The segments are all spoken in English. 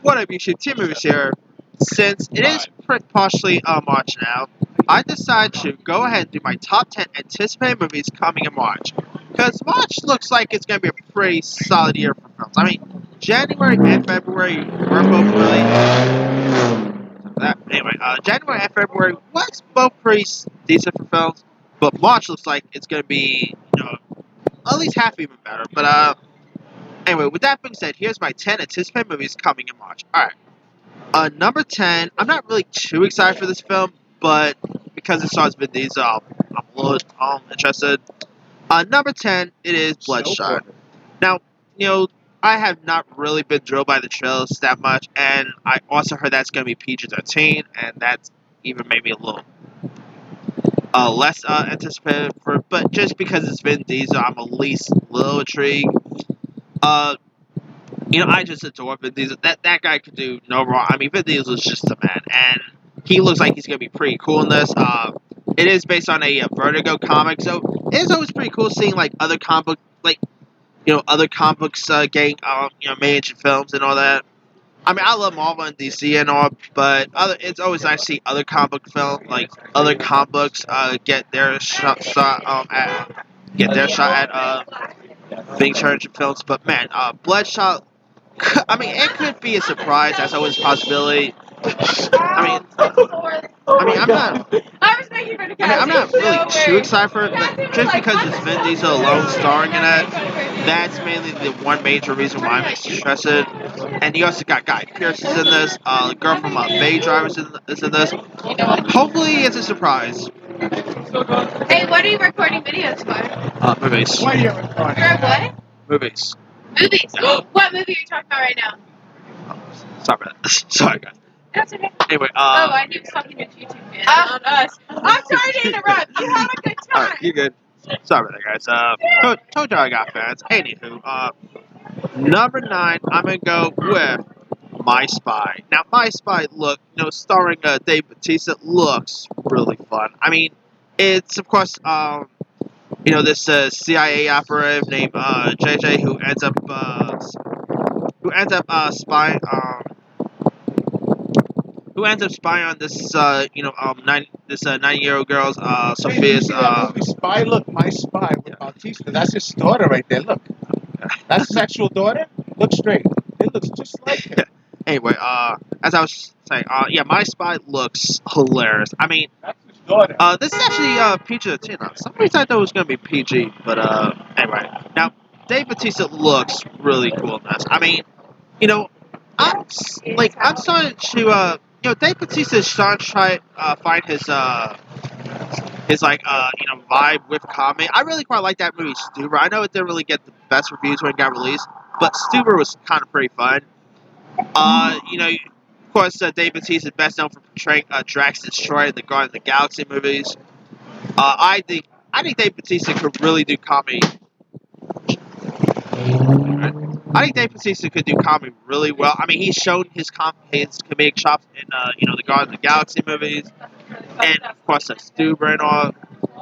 What up, YouTube? Team Movies here. Since it is partially March now, I decided to go ahead and do my top 10 anticipated movies coming in March. Because March looks like it's going to be a pretty solid year for films. I mean, January and February were both January and February was both pretty decent for films, but March looks like it's going to be, at least half even better. But anyway, with that being said, here's my 10 anticipated movies coming in March. Alright. Number 10, I'm not really too excited for this film, but because it stars Vin Diesel, I'm a little interested. Number 10, it is Bloodshot. Now, I have not really been drilled by the trailers that much, and I also heard that's going to be PG-13, and that's even made me a little less anticipated for. But just because it's Vin Diesel, I'm at least a little intrigued. I just adore Vin Diesel. That guy could do no wrong. I mean, Vin Diesel is just a man, and he looks like he's gonna be pretty cool in this. It is based on a Vertigo comic, so it's always pretty cool seeing like other comic other comic books getting made into films and all that. I mean, I love Marvel and DC and all, but it's always nice to see other comic book other comic books get their shot at being turned into films. But man, Bloodshot. I mean, it could be a surprise. That's always a possibility. I'm not. I'm not really too excited for it, but just because it's Vin Diesel alone starring in it, that's mainly the one major reason why I'm interested. And you also got Guy Pearce is in this. The girl from Bay Drivers is in this. Hopefully, it's a surprise. Hey, what are you recording videos for? Movies. What are you recording? For what? Movies. Movies? What movie are you talking about right now? Sorry, guys. That's okay. Anyway, I knew something with YouTube fans, not us. I'm sorry to interrupt. You have a good time. Alright, you're good. Sorry about that, guys. Told you I got fans. Anywho, number 9, I'm gonna go with My Spy. Now, My Spy, starring Dave Bautista, looks really fun. I mean, it's of course, this CIA operative named JJ who ends up spying on this 9-year-old girl's Sophia's Spy. Look, My Spy with Bautista. That's his daughter right there. Look, that's his actual daughter. Look straight. It looks just like him. Anyway, as I was saying, My Spy looks hilarious. I mean, that's his daughter. This is actually PG-13. Some reason I thought it was gonna be PG, but anyway. Now, Dave Bautista looks really cool in this. I mean, I'm starting to Dave Bautista is starting to try find his vibe with comedy. I really quite like that movie Stuber. I know it didn't really get the best reviews when it got released, but Stuber was kind of pretty fun. Of course, Dave Bautista is best known for portraying Drax Destroyer in the Guardians of the Galaxy movies. I think Dave Bautista could really do comedy. I think Dave Bautista could do comedy really well. I mean, he's shown his comedic chops in the Guardians of the Galaxy movies, and of course Stuber and all.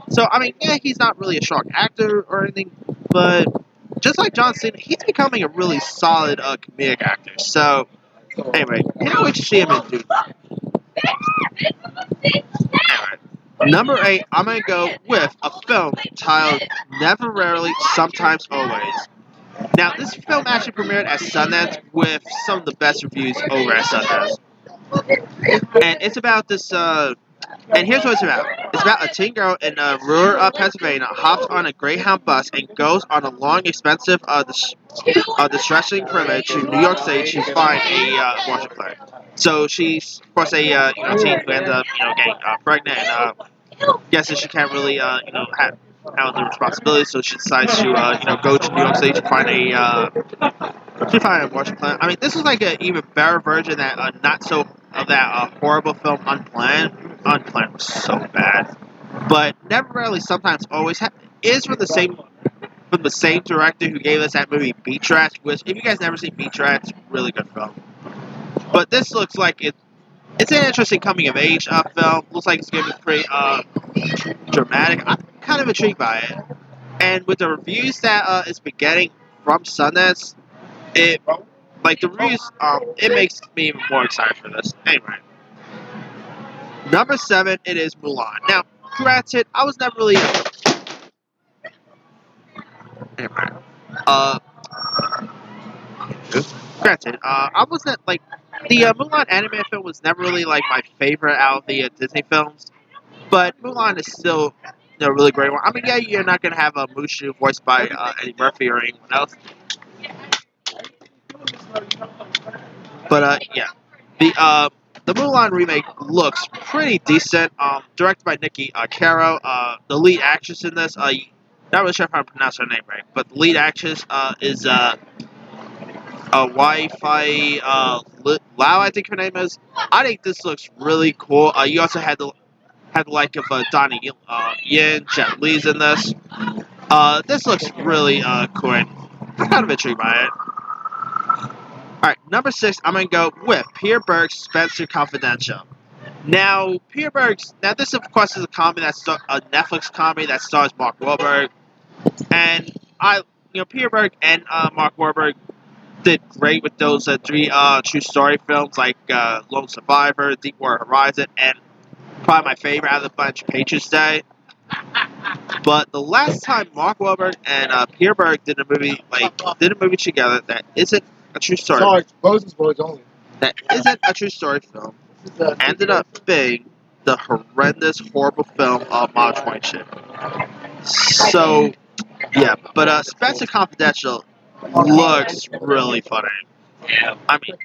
So I mean, yeah, he's not really a sharp actor or anything, but just like John Cena, he's becoming a really solid comedic actor. So anyway, can't wait to see him in Dune. Anyway, number 8, I'm gonna go with a film titled Never Rarely, Sometimes Always. Now, this film actually premiered at Sundance with some of the best reviews over at Sundance. And it's about this, and here's what it's about. It's about a teen girl in rural Pennsylvania hops on a Greyhound bus and goes on a long, expensive, distressing privilege to New York City to find a abortion clinic. So she's, of course, a teen who ends up, getting pregnant and guesses she can't really, handle the responsibility, so she decides to, go to New York City to find an abortion clinic. I mean, this is like an even better version that horrible film Unplanned. Unplanned was so bad, but Never Rarely, Sometimes Always is from the same director who gave us that movie Beach Rats. Which, if you guys never seen Beach Rats, really good film. But this looks like it's an interesting coming of age film. Looks like it's gonna be pretty dramatic. I'm kind of intrigued by it, and with the reviews that it's been getting from Sundance, it like the reviews, it makes me even more excited for this. Anyway, number 7, it is Mulan. Now, granted, I was never really anyway. Uh, I wasn't like the Mulan anime film was never really like my favorite out of the Disney films, but Mulan is still a really great one. I mean, yeah, you're not gonna have a Mushu voiced by Eddie Murphy or anyone else, but yeah, the Mulan remake looks pretty decent. Directed by Nikki Caro. The lead actress in this, not really sure if I pronounced her name right, but the lead actress is Wi-Fi Lao, I think her name is. I think this looks really cool. You also had the like of Donnie Yen, Jet Li's in this. This looks really cool. And I'm kind of intrigued by it. All right, number 6, I'm gonna go with Peter Berg's Spencer Confidential. Now, now this of course is a comedy a Netflix comedy that stars Mark Wahlberg, and Peter Berg and Mark Wahlberg did great with those 3 true story films like Lone Survivor, Deepwater Horizon, and probably my favorite out of the bunch, Patriots Day. But the last time Mark Wahlberg and Peter Berg did a movie together that isn't a true story, Sorry, Boze's boys only. that isn't a true story film, ended up being the horrendous, horrible film of Model 22. So, yeah, but Spencer Confidential looks really funny. I mean,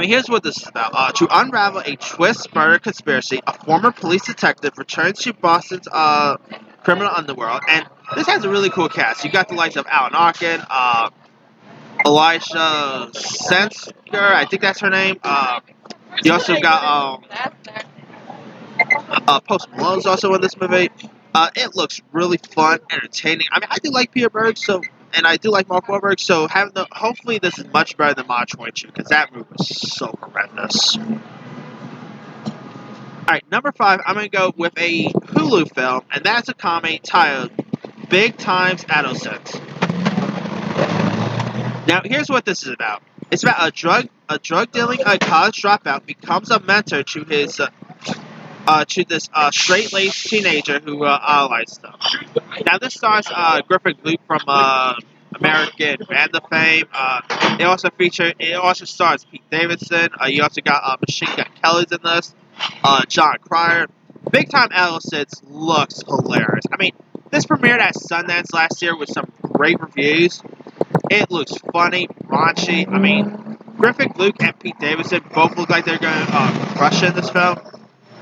here's what this is about. To unravel a twist murder conspiracy, a former police detective returns to Boston's criminal underworld, and this has a really cool cast. You got the likes of Alan Arkin, Elisha Sensker, I think that's her name. You also got Post Malone's also in this movie. It looks really fun, entertaining. I mean, I do like Peter Berg, and I do like Mark Wahlberg, so hopefully this is much better than Mod 22, because that movie was so horrendous. Alright, number 5, I'm going to go with a Hulu film, and that's a comedy titled Big Times Adolescents. Now, here's what this is about. It's about a drug dealing college dropout becomes a mentor to his this straight-laced teenager who idolizes them. Now, this stars Griffin Luke from American Banda fame. It also stars Pete Davidson. You also got Machine Gun Kelly's in this. John Cryer. Big Time Adolescents looks hilarious. I mean, this premiered at Sundance last year with some great reviews. It looks funny, raunchy. I mean, Griffin Luke and Pete Davidson both look like they're going to crush in this film.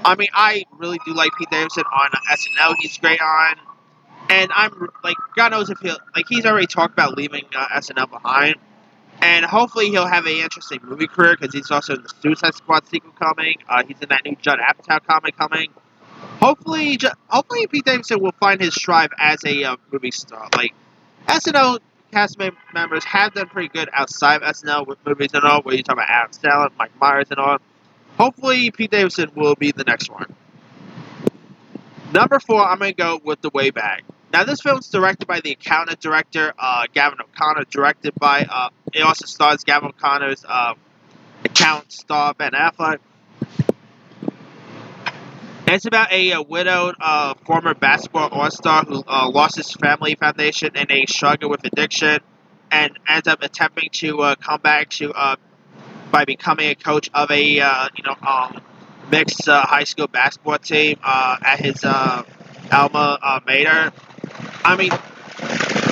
I mean, I really do like Pete Davidson on SNL. He's great on. And I'm like, God knows if he's already talked about leaving SNL behind. And hopefully he'll have an interesting movie career because he's also in the Suicide Squad sequel coming. He's in that new Judd Apatow comic coming. Hopefully Pete Davidson will find his strive as a movie star. Like, SNL cast members have done pretty good outside of SNL with movies and all, where you talk about Adam Sandler, Mike Myers and all. Hopefully Pete Davidson will be the next one. Number 4, I'm going to go with The Way Back. Now, this film is directed by the accountant director, Gavin O'Connor, it also stars Gavin O'Connor's accountant star, Ben Affleck. And it's about a widowed former basketball all-star who lost his family foundation in a struggle with addiction and ends up attempting to come back by becoming a coach of a mixed high school basketball team at his alma mater. I mean,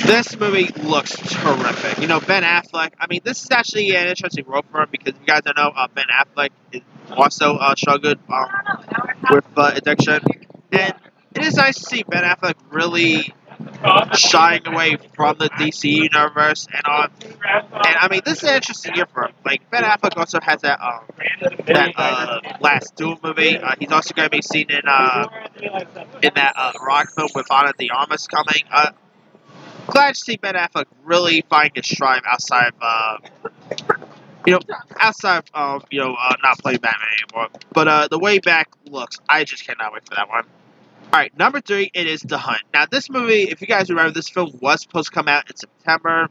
this movie looks terrific. Ben Affleck. I mean, this is actually an interesting role for him because you guys don't know Ben Affleck is also struggled with addiction, and it is nice to see Ben Affleck really shying away from the DC universe and on. And I mean, this is an interesting year for him. Like, Ben Affleck also has that Last Duel movie. He's also going to be seen in that rock film with Ana de Armas coming. Glad to see Ben Affleck really find his strive outside of not playing Batman anymore. But The Way Back looks, I just cannot wait for that one. Alright, number 3, it is The Hunt. Now, this movie, if you guys remember, this film was supposed to come out in September.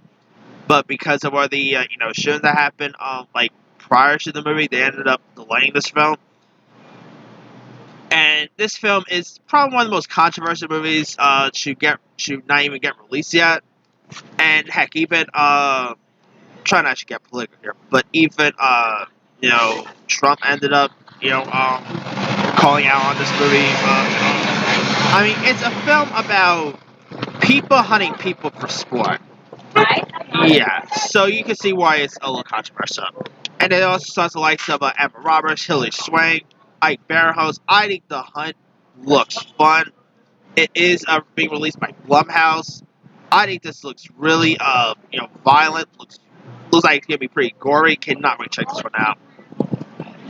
but because of all the shows that happened like prior to the movie, they ended up delaying this film. And this film is probably one of the most controversial movies to not even get released yet. And heck, even try not to get political here, but even Trump ended up calling out on this movie. I mean, it's a film about people hunting people for sport. Yeah, so you can see why it's a little controversial. And it also stars the likes of Emma Roberts, Hilary Swank, Ike Barinholtz. I think The Hunt looks fun. It is being released by Blumhouse. I think this looks really violent. Looks like it's gonna be pretty gory. Cannot wait to check this one out.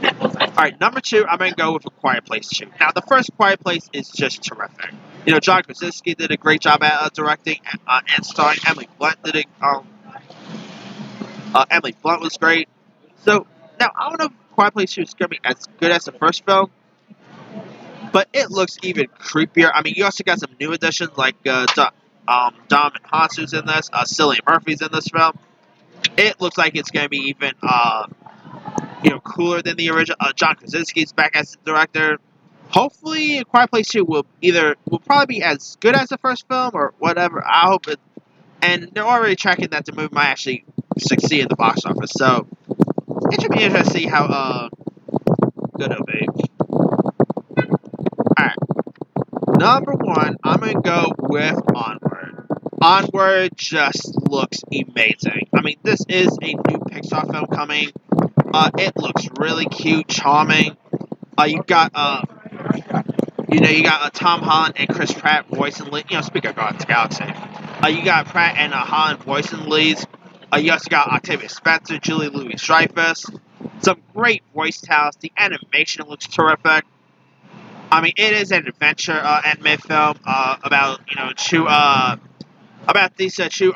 Alright, number 2, I'm gonna go with A Quiet Place 2. Now the first Quiet Place is just terrific. John Krasinski did a great job at directing and starring. Emily Blunt did it. Emily Blunt was great. So now I don't know if Quiet Place 2 is gonna be as good as the first film, but it looks even creepier. I mean, you also got some new additions like Dom and Hansu's in this. Cillian Murphy's in this film. It looks like it's gonna be even cooler than the original. John Krasinski's back as the director. Hopefully, A Quiet Place 2 will probably be as good as the first film or whatever. I hope it. And they're already tracking that the movie might actually succeed in the box office. So it should be interesting to see how good it'll be. Alright. Number 1, I'm gonna go with Onward. Onward just looks amazing. I mean, this is a new Pixar film coming. It looks really cute, charming. You got Tom Holland and Chris Pratt voicing lead. Speaking of Guardians of the Galaxy, you got Pratt and Holland voicing leads. You also got Octavia Spencer, Julie Louis-Dreyfus. Some great voice talents. The animation looks terrific. I mean, it is an adventure anime film about these two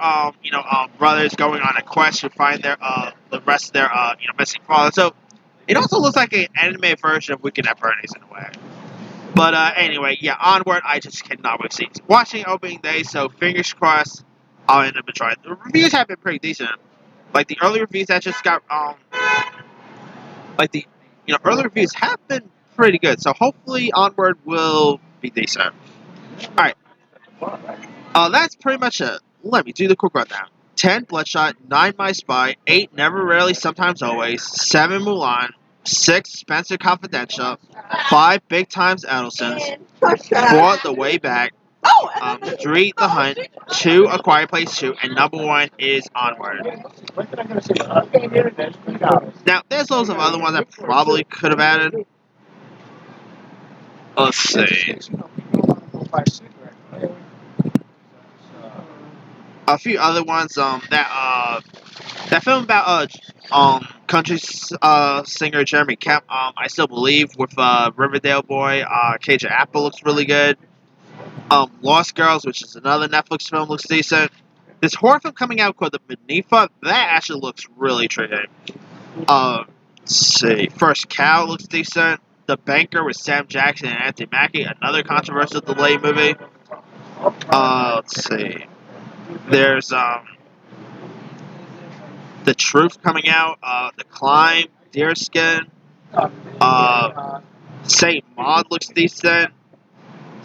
brothers going on a quest to find the rest of their missing father. So it also looks like an anime version of Weekend at Bernie's in a way. But anyway, yeah, Onward, I just cannot wait to see. Watching opening day, so fingers crossed I'll end up enjoying it. The reviews have been pretty decent. Like the early reviews that just got early reviews have been pretty good. So hopefully Onward will be decent. Alright. That's pretty much it. Let me do the quick rundown. 10 Bloodshot, 9 My Spy, 8 Never Rarely Sometimes Always, 7 Mulan, 6 Spencer Confidential, 5 Big Times Edelsons, 4 The Way Back, 3 The Hunt, 2 A Quiet Place 2, and number 1 is Onward. Now, there's loads of other ones I probably could have added. Let's see. A few other ones that film about country singer Jeremy Kemp, I Still Believe, with Riverdale boy Cajun Apple looks really good. Lost Girls, which is another Netflix film, looks decent. This horror film coming out called The Beneath, that actually looks really intriguing. Let's see. First Cow looks decent. The Banker with Sam Jackson and Anthony Mackie, another controversial delay movie. Let's see. There's The Truth coming out, The Climb, Deerskin, Saint Maud looks decent.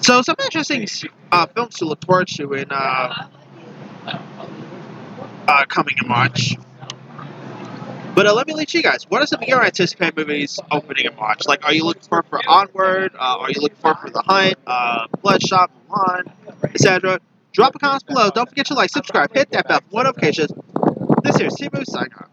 So some interesting films to look forward to in coming in March. But let me let you guys. What are some of your anticipated movies opening in March? Like, are you looking for Onward? Are you looking for The Hunt, Bloodshot, Mulan, etc.? Drop a comment below. Don't forget to like, subscribe, hit that bell for notifications. This here is Timu signing off.